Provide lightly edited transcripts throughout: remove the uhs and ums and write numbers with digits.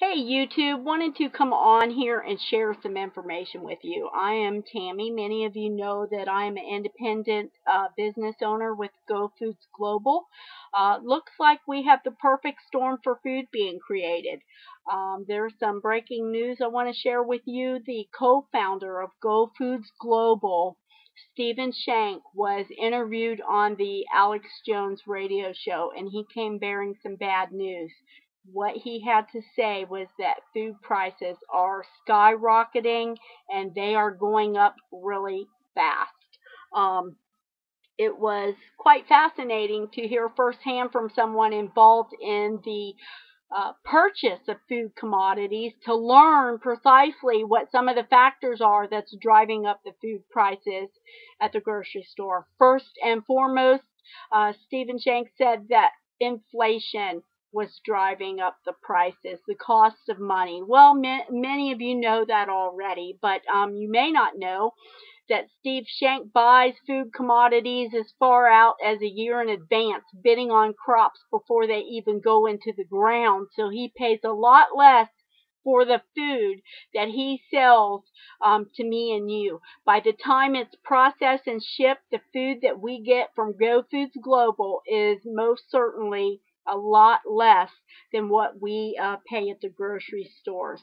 Hey YouTube, wanted to come on here and share some information with you. I am Tammy. Many of you know that I am an independent business owner with Go Foods Global. Looks like we have the perfect storm for food being created. There's some breaking news I want to share with you. The co-founder of Go Foods Global, Stephen Shank, was interviewed on the Alex Jones radio show, and he came bearing some bad news. What he had to say was that food prices are skyrocketing and they are going up really fast. Um, it was quite fascinating to hear firsthand from someone involved in the purchase of food commodities to learn precisely what some of the factors are that's driving up the food prices at the grocery store. First and foremost, Stephen Shank said that inflation was driving up the prices, the cost of money. Well, many of you know that already, but you may not know that Steve Shank buys food commodities as far out as a year in advance, bidding on crops before they even go into the ground. So he pays a lot less for the food that he sells to me and you. By the time it's processed and shipped, the food that we get from Go Foods Global is most certainly a lot less than what we pay at the grocery stores.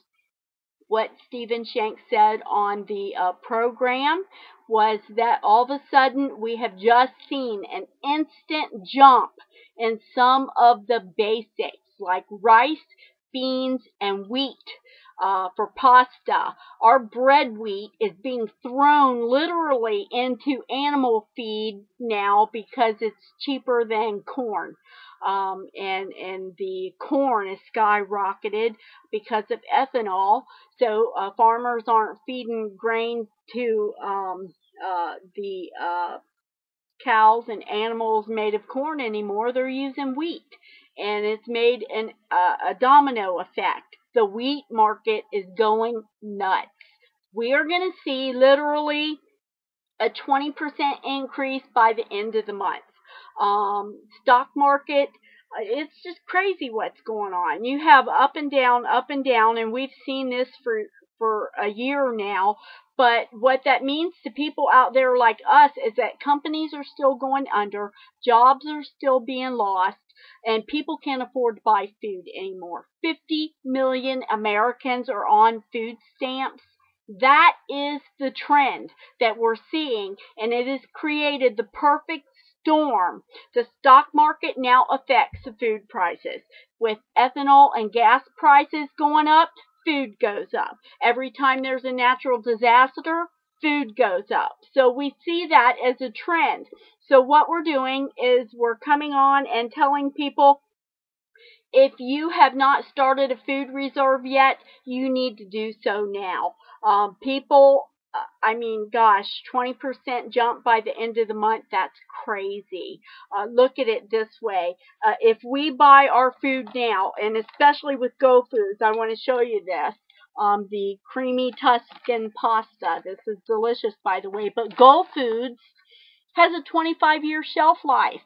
What Stephen Shank said on the program was that all of a sudden we have just seen an instant jump in some of the basics like rice, beans, and wheat. For pasta, our bread wheat is being thrown literally into animal feed now because it's cheaper than corn. And the corn is skyrocketed because of ethanol. So farmers aren't feeding grain to the cows and animals made of corn anymore. They're using wheat, and it's made a domino effect. The wheat market is going nuts. We are going to see literally a 20% increase by the end of the month. Stock market, it's just crazy what's going on. You have up and down, and we've seen this for a year now. But what that means to people out there like us is that companies are still going under, jobs are still being lost, and people can't afford to buy food anymore. 50 million Americans are on food stamps. That is the trend that we're seeing, and it has created the perfect storm. The stock market now affects the food prices. With ethanol and gas prices going up, food goes up. Every time there's a natural disaster, food goes up. So we see that as a trend. So what we're doing is we're coming on and telling people, if you have not started a food reserve yet, you need to do so now. I mean, gosh, 20% jump by the end of the month, that's crazy. Look at it this way. If we buy our food now, and especially with Go Foods, I want to show you this. The creamy Tuscan pasta. This is delicious, by the way. But Go Foods has a 25-year shelf life.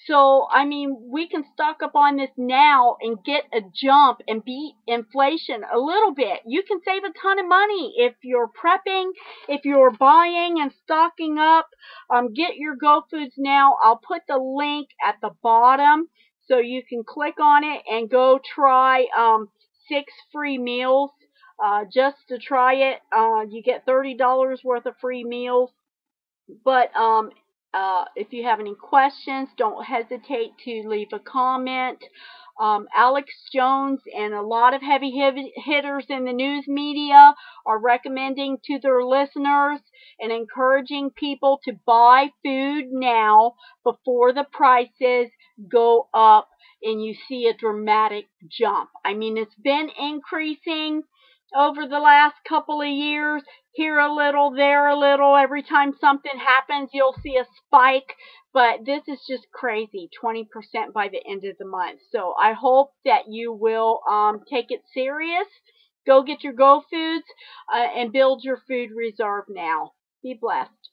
So, I mean, we can stock up on this now and get a jump and beat inflation a little bit. You can save a ton of money if you're prepping, if you're buying and stocking up. Get your Go Foods now. I'll put the link at the bottom so you can click on it and go try 6 free meals. Just to try it, you get $30 worth of free meals. But if you have any questions, don't hesitate to leave a comment. Alex Jones and a lot of heavy hitters in the news media are recommending to their listeners and encouraging people to buy food now before the prices go up and you see a dramatic jump. I mean, it's been increasing over the last couple of years, here a little, there a little. Every time something happens, you'll see a spike. But this is just crazy, 20% by the end of the month. So I hope that you will take it serious. Go get your Go Foods and build your food reserve now. Be blessed.